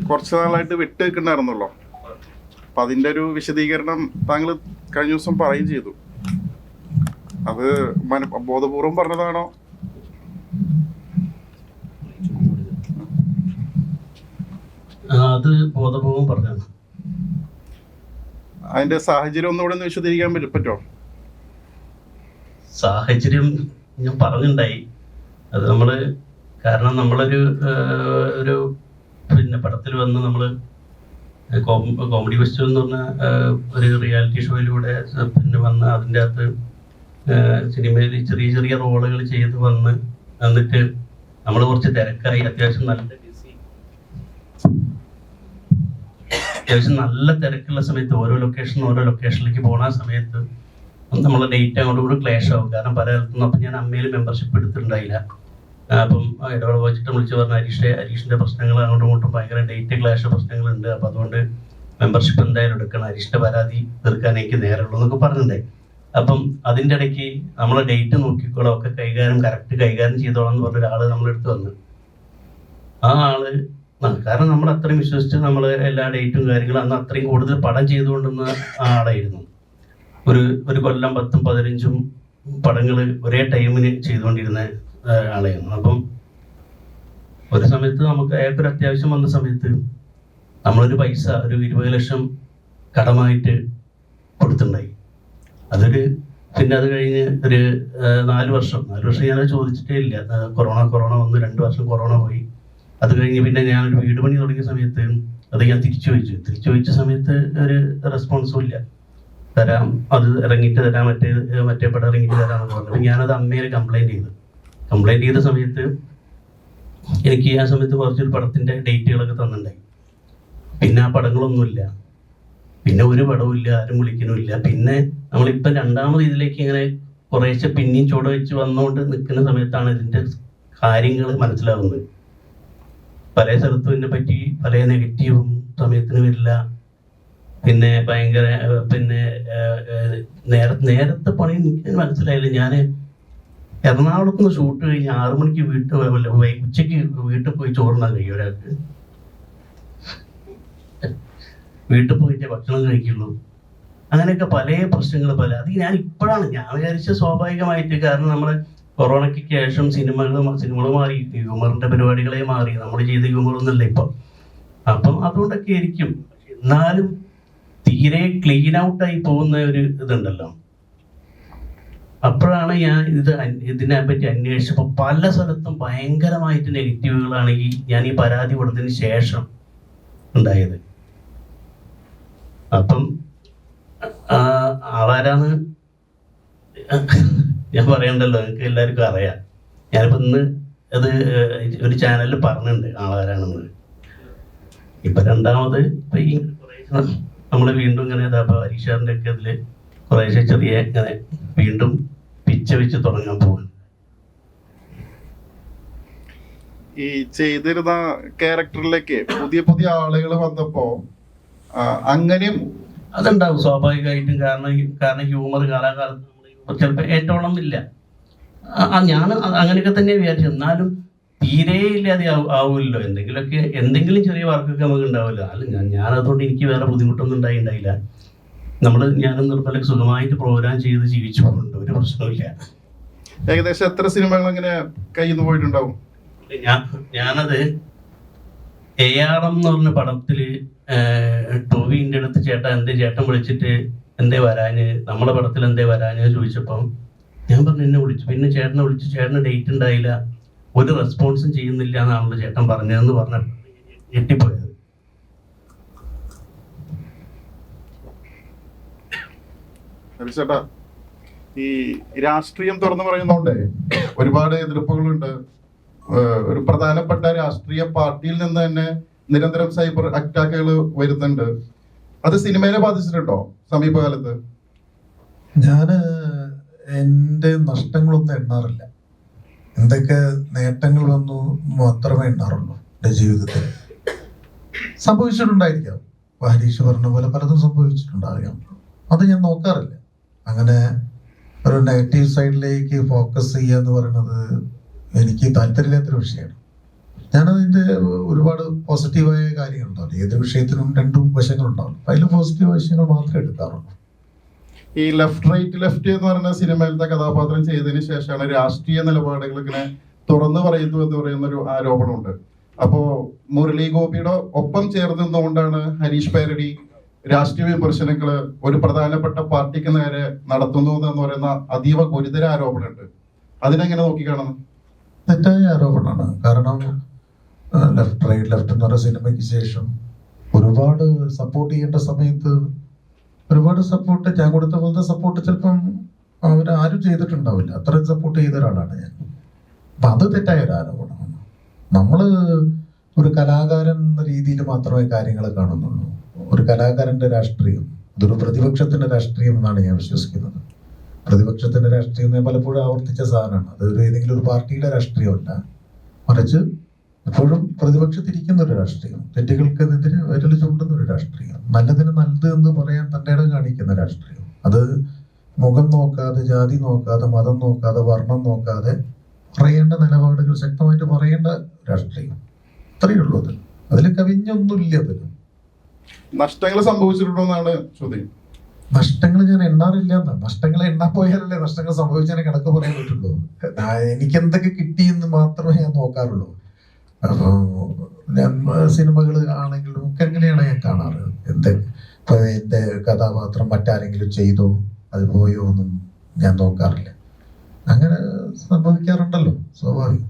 കുറച്ച് നാളായിട്ട് വിട്ട് നിൽക്കണ്ടായിരുന്നല്ലോ. അപ്പം അതിൻ്റെ ഒരു വിശദീകരണം താങ്കൾ കഴിഞ്ഞ ദിവസം പറയുകയും ചെയ്തു. അത് ബോധപൂർവം പറഞ്ഞതാണോ? അത് ബോധപൂർവം പറഞ്ഞാണ്. അതിന്റെ സാഹചര്യം ഒന്നുകൂടെ ഒന്ന് വിശദീകരിക്കാൻ പറ്റുമോ? സാഹചര്യം ഞാൻ പറഞ്ഞിട്ടുണ്ടായി. അത് കാരണം നമ്മളൊരു പിന്നെ പടത്തിൽ വന്ന് നമ്മള് കോമഡി ഫെസ്റ്റിവൽ എന്ന് പറഞ്ഞ ഒരു റിയാലിറ്റി ഷോയിലൂടെ പിന്നെ വന്ന് അതിൻ്റെ അകത്ത് സിനിമയിൽ ചെറിയ ചെറിയ റോളുകൾ ചെയ്ത് വന്ന് എന്നിട്ട് നമ്മൾ കുറച്ച് തിരക്കായി, അത്യാവശ്യം നല്ല തിരക്കുള്ള സമയത്ത് ഓരോ ലൊക്കേഷനിലേക്ക് പോണ സമയത്ത് നമ്മളെ ഡേറ്റ് അങ്ങോട്ടുകൂടി ക്ലാഷ് ആവും. കാരണം പല സ്ഥലത്തുനിന്നും അപ്പം ഞാൻ അമ്മയിൽ മെമ്പർഷിപ്പ് എടുത്തിട്ടുണ്ടായില്ല. അപ്പം ഇടവേള വെച്ചിട്ട് വിളിച്ച് പറഞ്ഞ ഹരീഷിന്റെ പ്രശ്നങ്ങൾ അങ്ങോട്ടും ഇങ്ങോട്ടും ഭയങ്കര ഡേറ്റ് ക്ലാഷ് പ്രശ്നങ്ങളുണ്ട്. അപ്പം അതുകൊണ്ട് മെമ്പർഷിപ്പ് എന്തായാലും എടുക്കണം, ഹരീഷിന്റെ പരാതി തീർക്കാൻ എനിക്ക് നേരമുള്ളൂ എന്നൊക്കെ പറഞ്ഞിട്ടുണ്ടായി. അപ്പം അതിൻ്റെ ഇടയ്ക്ക് നമ്മളെ ഡേറ്റ് നോക്കിക്കോളാം, ഒക്കെ കറക്റ്റ് കൈകാര്യം ചെയ്തോളാം എന്ന് പറഞ്ഞ ഒരാൾ നമ്മളെടുത്ത് വന്നു. ആ ആള് കാരണം നമ്മൾ അത്രയും വിശ്വസിച്ച് നമ്മൾ എല്ലാ ഡേറ്റും കാര്യങ്ങളും അന്ന് അത്രയും കൂടുതൽ പടം ചെയ്തുകൊണ്ടുന്ന ആളായിരുന്നു. ഒരു കൊല്ലം 10-15 പടങ്ങൾ ഒരേ ടൈമിന് ചെയ്തുകൊണ്ടിരുന്ന ആളായിരുന്നു. അപ്പം ഒരു സമയത്ത് നമുക്ക് അയാൾക്കൊരു അത്യാവശ്യം വന്ന സമയത്ത് നമ്മളൊരു പൈസ ഒരു 20 ലക്ഷം കടമായിട്ട് കൊടുത്തിട്ടുണ്ടായി. പിന്നെ അത് കഴിഞ്ഞ് ഒരു 4 വർഷം ഞാനത് ചോദിച്ചിട്ടേ ഇല്ല. കൊറോണ വന്ന് 2 വർഷം കൊറോണ പോയി. അത് കഴിഞ്ഞ് പിന്നെ ഞാനൊരു വീട് പണി തുടങ്ങിയ സമയത്ത് അത് ഞാൻ തിരിച്ചു ചോദിച്ച സമയത്ത് ഒരു റെസ്പോൺസും ഇല്ല. തരാം, അത് ഇറങ്ങിയിട്ട് തരാം, മറ്റേ പടം ഇറങ്ങിയിട്ട് തരാമെന്ന് പറഞ്ഞു. ഞാനത് അമ്മയിൽ കംപ്ലൈൻറ്റ് ചെയ്ത സമയത്ത് എനിക്ക് ആ സമയത്ത് കുറച്ചൊരു പടത്തിൻ്റെ ഡേറ്റുകളൊക്കെ തന്നിട്ടുണ്ടായി. പിന്നെ ആ പടങ്ങളൊന്നുമില്ല, പിന്നെ ഒരു പടവും ഇല്ല, ആരും വിളിക്കണമില്ല. പിന്നെ നമ്മളിപ്പം രണ്ടാമത് ഇതിലേക്ക് ഇങ്ങനെ കുറേശ്ശെ പിന്നെയും ചുവട് വെച്ച് വന്നുകൊണ്ട് നിൽക്കുന്ന സമയത്താണ് ഇതിൻ്റെ കാര്യങ്ങൾ മനസ്സിലാവുന്നത്. പല സ്ഥലത്തും ഇതിനെ പറ്റി പല നെഗറ്റീവും സമയത്തിന് വരില്ല. പിന്നെ ഭയങ്കര നേരത്തെ പണി എനിക്ക് മനസ്സിലായില്ല. ഞാൻ എറണാകുളത്ത് നിന്ന് ഷൂട്ട് കഴിഞ്ഞ് 6 മണിക്ക് ഉച്ചയ്ക്ക് വീട്ടിൽ പോയി ചോറുണ്ടാൻ കഴിയും ഒരാൾക്ക്. വീട്ടിൽ പോയിട്ട് ഭക്ഷണം കഴിക്കുള്ളൂ. അങ്ങനെയൊക്കെ പല പ്രശ്നങ്ങൾ അത് ഞാൻ വിചാരിച്ച സ്വാഭാവികമായിട്ട്. കാരണം നമ്മള് കൊറോണയ്ക്ക് ശേഷം സിനിമകൾ മാറി, ഹ്യൂമറിന്റെ പരിപാടികളെ മാറി, നമ്മൾ ചെയ്ത ഹ്യൂമറൊന്നുമില്ല ഇപ്പം. അപ്പം അതുകൊണ്ടൊക്കെ ആയിരിക്കും. എന്നാലും തീരെ ക്ലീൻ ഔട്ടായി പോകുന്ന ഒരു ഇതുണ്ടല്ലോ. അപ്പോഴാണ് ഞാൻ ഇതിനെ പറ്റി അന്വേഷിച്ചപ്പോൾ പല സ്ഥലത്തും ഭയങ്കരമായിട്ട് നെഗറ്റീവുകളാണ് ഞാൻ ഈ പരാതി കൊടുത്തതിന് ശേഷം ഉണ്ടായത്. അപ്പം ആളാരാന്ന് ഞാൻ പറയണ്ടല്ലോ, നിങ്ങൾക്ക് എല്ലാവർക്കും അറിയാം. ഞാനിപ്പോൾ ഇന്ന് അത് ഒരു ചാനലിൽ പറഞ്ഞിട്ടുണ്ട് ആളാരാണെന്ന്. ഇപ്പം രണ്ടാമത് ഇപ്പം ഈ നമ്മൾ വീണ്ടും ഇങ്ങനെ ഹരീഷാറിൻ്റെ ഒക്കെ ഇതിൽ കുറേശ്ശെ ചെറിയ ഇങ്ങനെ വീണ്ടും പിച്ച വെച്ച് തുടങ്ങാൻ പോവാൻ. ഈ ചെയ്തിരുന്ന ക്യാരക്ടറിലേക്ക് പുതിയ ആളുകൾ വന്നപ്പോ അങ്ങനെയും അതുണ്ടാവും സ്വാഭാവികമായിട്ടും. കാരണം ഹ്യൂമർ കാലാകാലത്ത് ചിലപ്പോൾ ഏറ്റോളം ഇല്ല. ഞാൻ അങ്ങനെയൊക്കെ തന്നെ വിചാരിച്ചു. എന്നാലും തീരെ ഇല്ലാതെ ആവുമല്ലോ. എന്തെങ്കിലും ചെറിയ വർക്കൊക്കെ നമുക്ക് ഉണ്ടാവില്ല. അല്ല ഞാനതുകൊണ്ട് എനിക്ക് വേറെ ബുദ്ധിമുട്ടൊന്നും ഉണ്ടായില്ല. ഞാനും നിർമ്മല സുഖമായിട്ട് പ്രോഗ്രാം ചെയ്ത് ജീവിച്ചു പോകുന്നുണ്ട്, ഒരു പ്രശ്നമില്ല. ഏകദേശം എത്ര സിനിമകൾ അങ്ങനെ കയ്യിൽ നിന്ന് പോയിട്ടുണ്ടാവും? ഞാനത് ARM എന്ന് പറഞ്ഞ പടത്തില് ടോവിന്റെ അടുത്ത് ചേട്ടൻ വിളിച്ചിട്ട് എന്തേ വരാന്, നമ്മളെ പടത്തിൽ എന്തേ വരാന് ചോദിച്ചപ്പം ഞാൻ പറഞ്ഞു എന്നെ വിളിച്ചു. പിന്നെ ചേട്ടനെ വിളിച്ചു, ചേട്ടന് ഡേറ്റ് ഉണ്ടായില്ല, ഒരു റെസ്പോൺസും ചെയ്യുന്നില്ല എന്നാണല്ലോ ചേട്ടൻ പറഞ്ഞതെന്ന് പറഞ്ഞ ഞെട്ടിപ്പോയത്. ചേട്ടാ, ഈ രാഷ്ട്രീയം തുറന്നു പറയുന്നോണ്ടേ ഒരുപാട് എതിർപ്പുകളുണ്ട്. ഒരു പ്രധാനപ്പെട്ട രാഷ്ട്രീയ പാർട്ടിയിൽ നിന്ന് തന്നെ നിരന്തരം സൈബർ അറ്റാക്കുകൾ വരുന്നുണ്ട്. അത് സിനിമയെ ബാധിച്ചിട്ടുണ്ടോ സമീപകാലത്ത്? ഞാന് എൻ്റെ നഷ്ടങ്ങളൊന്നും എണ്ണാറില്ല. എന്തൊക്കെ നേട്ടങ്ങൾ വന്നു മാത്രമേ എണ്ണാറുള്ളൂ എൻ്റെ ജീവിതത്തിൽ. സംഭവിച്ചിട്ടുണ്ടായിരിക്കാം, ഹരീഷ് പറഞ്ഞ പോലെ പലതും സംഭവിച്ചിട്ടുണ്ടാകാം. അത് ഞാൻ നോക്കാറില്ല. അങ്ങനെ ഒരു നെഗറ്റീവ് സൈഡിലേക്ക് ഫോക്കസ് ചെയ്യുക എന്ന് പറയുന്നത് എനിക്ക് താല്പര്യമില്ലാത്തൊരു വിഷയമാണ്. ഞാനതിൻ്റെ ഒരുപാട് പോസിറ്റീവായ കാര്യങ്ങളുണ്ടാവും. ഏത് വിഷയത്തിനും രണ്ടും വശങ്ങളുണ്ടാവും. അതിൽ പോസിറ്റീവ് വശങ്ങൾ മാത്രമേ എടുക്കാറുള്ളൂ. ഈ ലെഫ്റ്റ് എന്ന് പറയുന്ന സിനിമയിലത്തെ കഥാപാത്രം ചെയ്തതിന് ശേഷമാണ് രാഷ്ട്രീയ നിലപാടുകൾ ഇങ്ങനെ തുറന്നു പറയുന്നു എന്ന് പറയുന്ന ഒരു ആരോപണമുണ്ട്. അപ്പോ മുരളി ഗോപിയുടെ ഒപ്പം ചേർന്ന് നിന്നുകൊണ്ടാണ് ഹരീഷ് പേരടി രാഷ്ട്രീയ വിമർശനങ്ങള് ഒരു പ്രധാനപ്പെട്ട പാർട്ടിക്ക് നേരെ നടത്തുന്നു എന്ന് പറയുന്ന അതീവ ഗുരുതര ആരോപണമുണ്ട്. അതിനെങ്ങനെ നോക്കിക്കാണുന്നു? തെറ്റായ ആരോപണമാണ്. കാരണം ലെഫ്റ്റ് എന്ന് പറയുന്ന സിനിമയ്ക്ക് ശേഷം ഒരുപാട് സപ്പോർട്ട് ചെയ്യേണ്ട സമയത്ത് ഒരുപാട് സപ്പോർട്ട് ഞാൻ കൊടുത്ത പോലത്തെ സപ്പോർട്ട് ചിലപ്പം അവരാരും ചെയ്തിട്ടുണ്ടാവില്ല. അത്രയും സപ്പോർട്ട് ചെയ്ത ഒരാളാണ് ഞാൻ. അപ്പം അത് തെറ്റായ ഒരു ആരോപണമാണ്. നമ്മൾ ഒരു കലാകാരൻ എന്ന രീതിയിൽ മാത്രമേ കാര്യങ്ങൾ കാണുന്നുള്ളൂ. ഒരു കലാകാരന്റെ രാഷ്ട്രീയം ഇതൊരു പ്രതിപക്ഷത്തിന്റെ രാഷ്ട്രീയം എന്നാണ് ഞാൻ വിശ്വസിക്കുന്നത്. പ്രതിപക്ഷത്തിന്റെ രാഷ്ട്രീയം ഞാൻ പലപ്പോഴും ആവർത്തിച്ച സാധനമാണ്. അതൊരു ഏതെങ്കിലും ഒരു പാർട്ടിയുടെ രാഷ്ട്രീയമല്ല, മറിച്ച് എപ്പോഴും പ്രതിപക്ഷത്തിരിക്കുന്ന ഒരു രാഷ്ട്രീയം, തെറ്റുകൾക്കെതിരെ വിരൽ ചൂണ്ടുന്ന ഒരു രാഷ്ട്രീയം, നല്ലതിന് നല്ലത് എന്ന് പറയാൻ തൻ്റെ ഇടം കാണിക്കുന്ന രാഷ്ട്രീയം. അത് മുഖം നോക്കാതെ, ജാതി നോക്കാതെ, മതം നോക്കാതെ, വർണ്ണം നോക്കാതെ പറയേണ്ട നിലപാടുകൾ ശക്തമായിട്ട് പറയേണ്ട രാഷ്ട്രീയം. അത്രയേ ഉള്ളൂ. അതിൽ കവിഞ്ഞൊന്നുമില്ല. അതിൽ നഷ്ടങ്ങൾ സംഭവിച്ചിട്ടുണ്ടോ എന്നാണ് ചോദ്യം. നഷ്ടങ്ങൾ ഞാൻ എണ്ണാറില്ല എന്നാണ്. നഷ്ടങ്ങൾ എണ്ണാൻ പോയാലല്ലേ നഷ്ടങ്ങൾ സംഭവിച്ചതിനെ കണക്ക് പറയാൻ പറ്റുള്ളൂ. എനിക്ക് എന്തൊക്കെ കിട്ടിയെന്ന് മാത്രമേ ഞാൻ നോക്കാറുള്ളൂ. അപ്പോൾ ഞാൻ സിനിമകൾ ആണെങ്കിലും ഒക്കെ എങ്ങനെയാണ് ഞാൻ കാണാറ്. ഇപ്പൊ എൻ്റെ കഥാപാത്രം മറ്റാരെങ്കിലും ചെയ്തോ അത് പോയോ ഒന്നും ഞാൻ നോക്കാറില്ല. അങ്ങനെ സംഭവിക്കാറുണ്ടല്ലോ, സ്വാഭാവികം.